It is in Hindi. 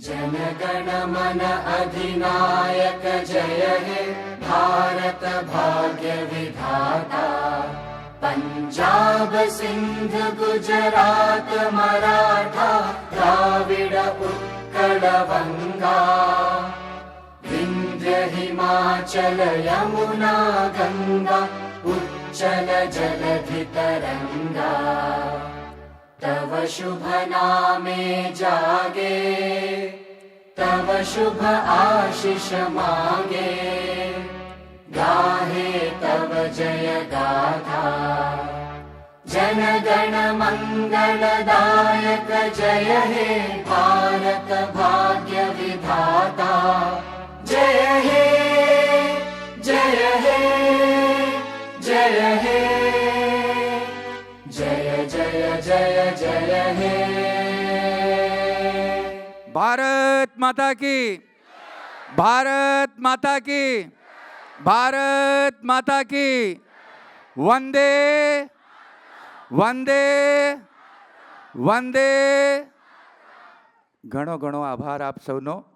जनगण मन अधिनायक जय हे भारत भाग्य विधाता। पंजाब सिंध गुजरात मराठा द्राविड उत्कल बंगा। विंध्य हिमाचल यमुना गंगा उच्चल जलधि तरंगा। तव शुभ नामे जागे तव शुभ आशीष मांगे। गाहे तव जय गाथा जनगण मंगलदायक जय हे भारत भाग्य विधाता। जय हे जय हे जय हे जय जय जय जय हे। भारत माता की, भारत माता की, भारत माता की। वंदे वंदे वंदे। ઘણો ઘણો આભાર આપ સૌનો.